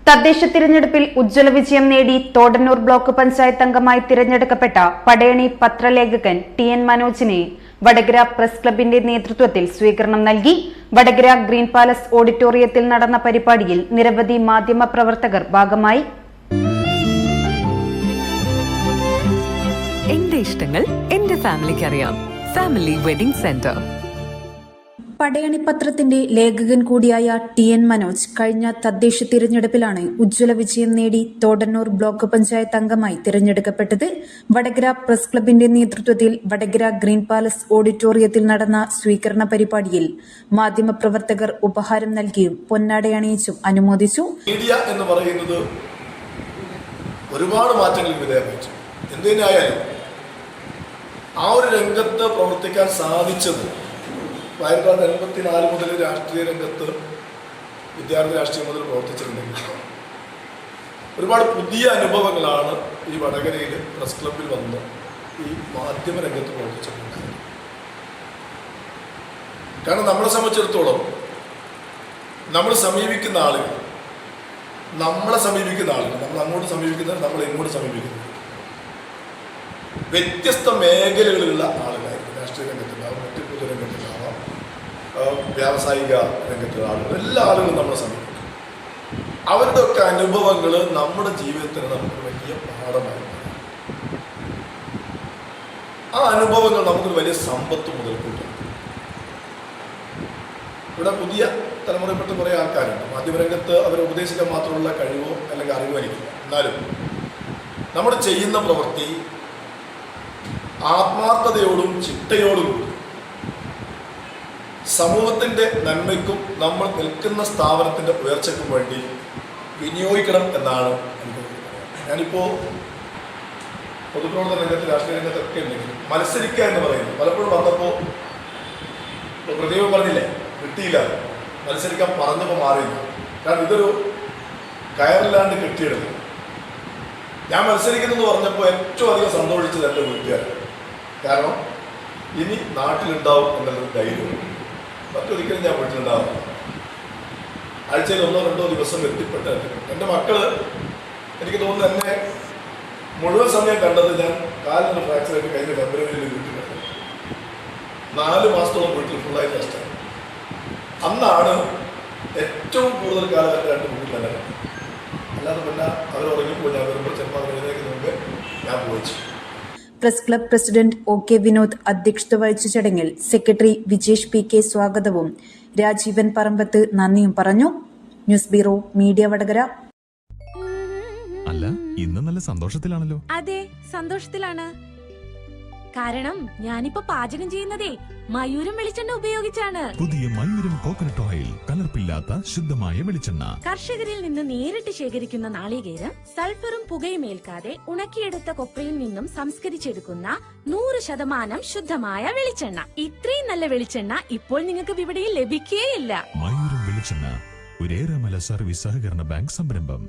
തദ്ദേശ തിരഞ്ഞെടുപ്പിൽ ഉജ്ജ്വല വിജയം നേടി തോടന്നൂർ ബ്ലോക്ക് പഞ്ചായത്ത് അംഗമായി തിരഞ്ഞെടുക്കപ്പെട്ട പടയണി പത്രലേഖകൻ ടി.എൻ. മനോജിനെ വടകര പ്രസ് ക്ലബിന്റെ നേതൃത്വത്തിൽ സ്വീകരണം നൽകി. വടകര ഗ്രീൻ പാലസ് ഓഡിറ്റോറിയത്തിൽ നടന്ന പരിപാടിയിൽ നിരവധി മാധ്യമപ്രവർത്തകർ ഭാഗമായി. എന്റെ ഇഷ്ടങ്ങൾ എന്റെ ഫാമിലിക്ക് അറിയാം. Family wedding centre. പടയണി പത്രത്തിന്റെ ലേഖകൻ കൂടിയായ ടി.എൻ. മനോജ് കഴിഞ്ഞ തദ്ദേശ തിരഞ്ഞെടുപ്പിലാണ് ഉജ്ജ്വല വിജയം നേടി തോടന്നൂർ ബ്ലോക്ക് പഞ്ചായത്ത് അംഗമായി തിരഞ്ഞെടുക്കപ്പെട്ടത്. വടകര പ്രസ് ക്ലബിന്റെ നേതൃത്വത്തിൽ വടകര ഗ്രീൻ പാലസ് ഓഡിറ്റോറിയത്തിൽ നടന്ന സ്വീകരണ പരിപാടിയിൽ മാധ്യമപ്രവർത്തകർ ഉപഹാരം നൽകിയും പൊന്നാടയണിയിച്ചും അനുമോദിച്ചു. മീഡിയ എന്ന് പറയുന്നത് ഒരുപാട് മാറ്റങ്ങൾക്ക് വിധേയപ്പെട്ടു. എന്തിനായാലും ആ ഒരു രംഗത്ത് പ്രവർത്തിക്കാൻ സാധിച്ചത് 1984 മുതൽ രാഷ്ട്രീയ രംഗത്ത് വിദ്യാർത്ഥി രാഷ്ട്രീയം മുതൽ പ്രവർത്തിച്ചിട്ടുണ്ടെങ്കിൽ ഒരുപാട് പുതിയ അനുഭവങ്ങളാണ് ഈ വടകരയിൽ പ്രസ് ക്ലബിൽ വന്ന് ഈ മാധ്യമ രംഗത്ത് പ്രവർത്തിച്ചിട്ടുണ്ടായത്. കാരണം നമ്മളെ സംബന്ധിച്ചിടത്തോളം നമ്മൾ സമീപിക്കുന്ന ആളുകൾ നമ്മൾ അങ്ങോട്ട് സമീപിക്കുന്നത്, നമ്മൾ ഇങ്ങോട്ട് സമീപിക്കുന്നത് വ്യത്യസ്ത മേഖലകളിലുള്ള ആളുകളായിരിക്കും. രാഷ്ട്രീയ രംഗത്തുണ്ടാവും, മറ്റ് പൊതുരംഗത്തുണ്ടാവാം, വ്യാവസായിക രംഗത്തുള്ള ആളുകൾ, എല്ലാ ആളുകളും നമ്മളെ സമീപിക്കും. അവരുടെ ഒക്കെ അനുഭവങ്ങൾ നമ്മുടെ ജീവിതത്തിന് നമുക്ക് വലിയ പാഠമായി. ആ അനുഭവങ്ങൾ നമുക്കൊരു വലിയ സമ്പത്ത് മുതൽക്കൂട്ടാണ്. ഇവിടെ പുതിയ തലമുറയിൽപ്പെട്ട കുറേ ആൾക്കാരുണ്ട്. മാധ്യമരംഗത്ത് അവരെ ഉപദേശിക്കാൻ മാത്രമുള്ള കഴിവോ അല്ലെങ്കിൽ അറിവോ എനിക്കില്ല. എന്നാലും നമ്മൾ ചെയ്യുന്ന പ്രവൃത്തി ആത്മാർത്ഥതയോടും ചിട്ടയോടും സമൂഹത്തിൻ്റെ നന്മയ്ക്കും നമ്മൾ നിൽക്കുന്ന സ്ഥാപനത്തിൻ്റെ ഉയർച്ചയ്ക്കും വേണ്ടി വിനിയോഗിക്കണം എന്നാണ് എനിക്ക്. ഞാനിപ്പോൾ പൊതുപ്രവർത്തന രംഗത്ത്, രാഷ്ട്രീയ രംഗത്തൊക്കെ ഉണ്ടെങ്കിൽ മത്സരിക്കുക എന്ന് പറയുന്നത് പലപ്പോഴും വന്നപ്പോൾ പ്രദീപം പറഞ്ഞില്ലേ, കിട്ടിയില്ല, മത്സരിക്കാൻ പറഞ്ഞപ്പോൾ മാറിയില്ല. കാരണം ഇതൊരു കയറില്ലാണ്ട് കെട്ടിയെടുക്കും. ഞാൻ മത്സരിക്കുന്നെന്ന് പറഞ്ഞപ്പോൾ ഏറ്റവും അധികം സന്തോഷിച്ചത് എൻ്റെ വീട്ടുകാർ. കാരണം ഇനി നാട്ടിലുണ്ടാവും എന്നുള്ളൊരു ധൈര്യം. മറ്റൊരിക്കലും ഞാൻ വീട്ടിലുണ്ടാവും. ആഴ്ചയിൽ 1-2 ദിവസം എത്തിപ്പെട്ട് എൻ്റെ മക്കൾ, എനിക്ക് തോന്നുന്നു എന്നെ മുഴുവൻ സമയം കണ്ടത് ഞാൻ കാലിനൊരു ഫ്രാക്ചറായിട്ട് കഴിഞ്ഞ ഫെബ്രുവരിയിൽ വീട്ടിൽ കണ്ടത്. 4 മാസത്തോളം വീട്ടിൽ ഫുള്ളായി കഷ്ടമായി. അന്നാണ് ഏറ്റവും കൂടുതൽ കാലം എൻ്റെ 2 വീട്ടിൽ തന്നെ കണ്ടത്. അല്ലാതെ പിന്നെ അവർ ഉറങ്ങിപ്പോൾ ഞാൻ വരുമ്പോൾ ചിലപ്പോൾ അതിനേക്ക് മുമ്പ് ഞാൻ പോയിച്ചു. Press club president O K. Vinod അധ്യക്ഷത വഹിച്ച ചടങ്ങിൽ സെക്രട്ടറി വിജേഷ് പി.കെ. സ്വാഗതവും രാജീവൻ പറമ്പത്ത് നന്ദിയും പറഞ്ഞു. News bureau media Vadakara. അല്ല, ഇന്ന് നല്ല സന്തോഷത്തിലാണല്ലോ. അതെ, സന്തോഷത്തിലാണ്. കാരണം ഞാനിപ്പോ പാചകം ചെയ്യുന്നതേ മയൂരം വെളിച്ചെണ്ണ ഉപയോഗിച്ചാണ്. പുതിയ മയൂരം കോക്കനട്ട് ഓയിൽ, കലർപ്പില്ലാത്ത ശുദ്ധമായ വെളിച്ചെണ്ണ. കർഷകരിൽ നിന്ന് നേരിട്ട് ശേഖരിക്കുന്ന നാളികേരം സൾഫറും പുകയും ഏൽക്കാതെ ഉണക്കിയെടുത്ത കൊപ്രയിൽ നിന്നും സംസ്കരിച്ചെടുക്കുന്ന 100% ശുദ്ധമായ വെളിച്ചെണ്ണ. ഇത്രയും നല്ല വെളിച്ചെണ്ണ ഇപ്പോൾ നിങ്ങൾക്ക് വിപണിയിൽ ലഭിക്കുകയില്ല. മയൂരം വെളിച്ചെണ്ണ, ഒരു ഏറെമല സർവീസ് സഹകരണ ബാങ്ക് സംരംഭം.